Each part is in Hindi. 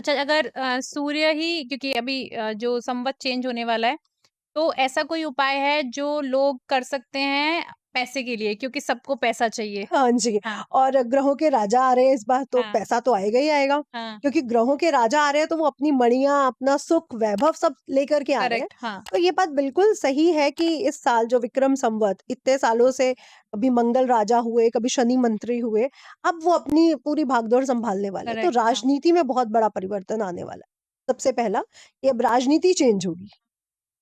अच्छा, अगर सूर्य ही, क्योंकि अभी जो संवत चेंज होने वाला है, तो ऐसा कोई उपाय है जो लोग कर सकते हैं पैसे के लिए, क्योंकि सबको पैसा चाहिए? हाँ जी, हाँ, और ग्रहों के राजा आ रहे हैं इस बार तो हाँ, पैसा तो आएगा ही आएगा, हाँ, क्योंकि ग्रहों के राजा आ रहे हैं तो वो अपनी मणियाँ, अपना सुख, वैभव सब लेकर के आ रहे हैं। करेक्ट, हाँ, तो ये बात बिल्कुल सही है कि इस साल जो विक्रम संवत इतने सालों से कभी मंगल राजा हुए, कभी शनि मंत्री हुए, अब वो अपनी पूरी भागदौड़ सँभालने वाले हैं। तो करेक्ट, हाँ, राजनीति में बहुत बड़ा परिवर्तन आने वाला है। सबसे पहला, ये अब राजनीति चेंज होगी।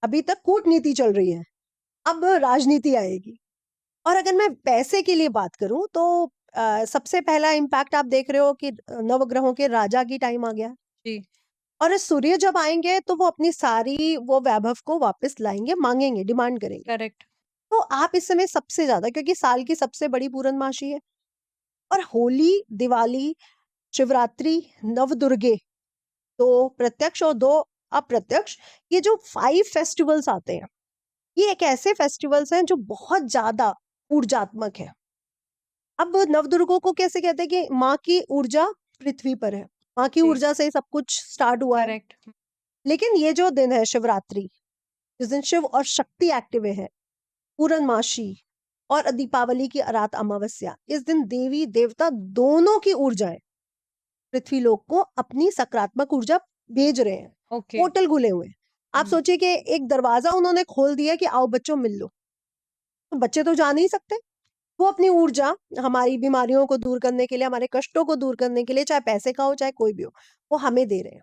अभी तक कूटनीति चल रही है, अब राजनीति आएगी। और अगर मैं पैसे की लिए बात करूँ तो सबसे पहला इम्पैक्ट आप देख रहे हो कि नवग्रहों के राजा की टाइम आ गया है। जी, और सूर्य जब आएँगे तो वो अपनी सारी वो वैभव को वापस लाएँगे, माँगेंगे, डिमांड करेंगे। करेक्ट, तो आप इस समय सबसे ज़्यादा, क्योंकि साल की सबसे बड़ी पूर्णमासी है, और होली, दिवाली, शिवरात्रि, नवदुर्गे, 2 प्रत्यक्ष और 2 अप्रत्यक्ष, ये जो 5 फेस्टिवल्स आते हैं, ये एक ऐसे फेस्टिवल्स हैं जो बहुत ज़्यादा ऊर्जात्मक हैं। अब नवदुर्गों को कैसे कहते हैं कि माँ की ऊर्जा पृथ्वी पर है। माँ की जी, ऊर्जा से ही सब कुछ स्टार्ट हुआ है। करेक्ट, लेकिन ये जो दिन है शिवरात्रि, जिस दिन शिव और शक्ति एक्टिव है, पूर्णमासी और दीपावली की रात अमावस्या, इस दिन देवी-देवता दोनों की ऊर्जाएँ पृथ्वी लोक को अपनी सकारात्मक ऊर्जा भेज रहे हैं। ओके, पोर्टल खुले हुए हैं। आप हुँ, सोचिए कि एक दरवाज़ा उन्होंने खोल दिया कि आओ बच्चों मिल लो। तो बच्चे तो जा नहीं सकते। वो अपनी ऊर्जा हमारी बीमारियों को दूर करने के लिए, हमारे कष्टों को दूर करने के लिए, चाहे पैसे का हो, चाहे कोई भी हो, वो हमें दे रहे हैं।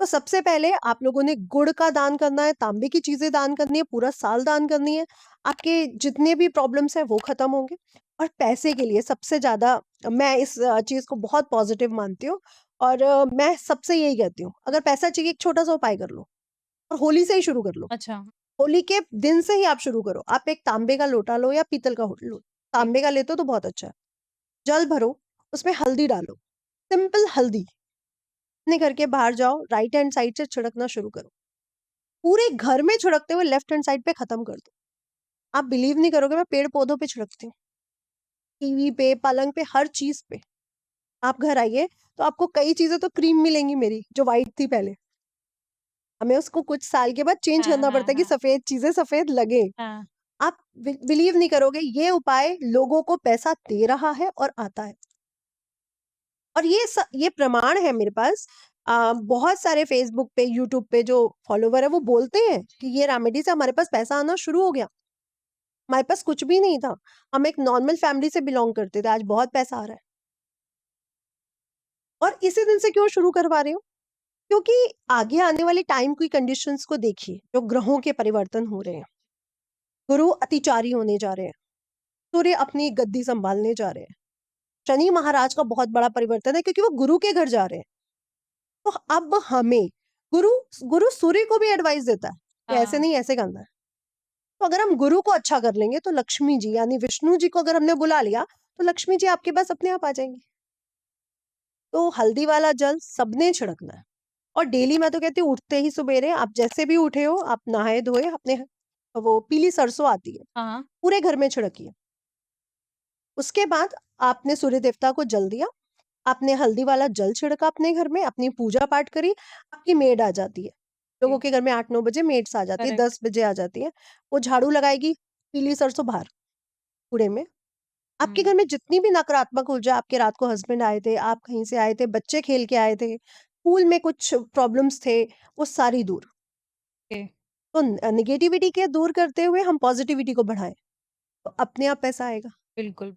तो सबसे पहले आप लोगों ने गुड़ का दान करना है, तांबे की चीज़ें दान करनी है, पूरा साल दान करनी है। आपके जितने भी प्रॉब्लम्स हैं वो खत्म होंगे। और पैसे के लिए सबसे ज़्यादा मैं इस चीज़ को बहुत पॉज़िटिव मानती हूँ, और मैं सबसे यही कहती हूँ, अगर पैसा चाहिए एक छोटा-सा उपाय कर लो, और होली से ही शुरू कर लो। अच्छा, होली के दिन से ही आप शुरू करो। आप एक तांबे का लोटा लो या पीतल का हो लो। जी, तांबे का लेते हो तो बहुत अच्छा है। जल भरो, उसमें हल्दी डालो, सिंपल हल्दी। अपने घर के बाहर जाओ, राइट हैंड साइड से छिड़कना शुरू करो। पूरे घर में छिड़कते हुए लेफ्ट हैंड साइड पे खत्म कर दो। आप बिलीव नहीं करोगे, मैं पेड़-पौधों पे छिड़कती हूँ, टीवी पे, पलंग पे, हर चीज़ पे। आप घर आइए, तो आपको कई चीज़ें तो क्रीम मिलेंगी मेरी, जो व्हाइट थी पहले। हमें उसको कुछ साल के बाद चेंज हाँ, करना हाँ, पड़ता है कि हाँ, सफ़ेद चीज़ें सफ़ेद लगे। हाँ, आप बिलीव नहीं करोगे, ये उपाय लोगों को पैसा दे रहा है और आता है। और ये प्रमाण है मेरे पास। बहुत सारे फ़ेसबुक पे, यूट्यूब पे जो फ़ॉलोवर है वो बोलते हैं कि ये रेमेडी से हमारे पास पैसा आना शुरू हो गया। हमारे पास कुछ भी नहीं था। हम एक नॉर्मल फैमिली से बिलॉन्ग करते थे, आज बहुत पैसा आ रहा है। और इसी दिन से क्यों शुरू करवा रही हूँ? क्योंकि आगे आने वाले टाइम की कंडीशंस को देखिए, जो ग्रहों के परिवर्तन हो रहे हैं। गुरु अतिचारी होने जा रहे हैं। सूर्य अपनी गद्दी सँभालने जा रहे हैं। शनि महाराज का बहुत बड़ा परिवर्तन है क्योंकि वो गुरु के घर जा रहे हैं। तो अब हमें गुरु गुरु सूर्य को भी एडवाइस देता है कि ऐसे हाँ, नहीं, ऐसे करना है। तो अगर हम गुरु को अच्छा कर लेंगे तो लक्ष्मी जी यानी विष्णु जी को अगर हमने बुला लिया, तो लक्ष्मी जी आपके पास अपने आप आ जाएँगी। तो हल्दी वाला जल सबने छिड़कना है। और डेली मैं तो कहती हूँ, उठते ही सुबेरे आप जैसे भी उठे हो, आप नहाए-धोए अपने वो पीली सरसों आती है, हाँ, पूरे घर में छिड़किए। उसके बाद आपने सूर्य देवता को जल दिया, आपने हल्दी वाला जल छिड़का अपने घर में, अपनी पूजा-पाठ करी, आपकी मेड आ जाती है। लोगों जी, के घर में 8-9 बजे मेड्स आ जाती है, करेक्ट, 10 बजे आ जाती है। वो झाड़ू लगाएगी, पीली सरसों बाहर, कूड़े में। आपके हुँ, घर में जितनी भी नकारात्मक ऊर्जा, आपके रात को हस्बैंड आए थे, आप कहीं से आए थे, बच्चे खेल के आए थे, स्कूल में कुछ प्रॉब्लम्स थे, वो सारी दूर। ओके, तो नेगेटिविटी के दूर करते हुए हम पॉजिटिविटी को बढ़ाएँ, तो अपने आप पैसा आएगा। बिल्कुल।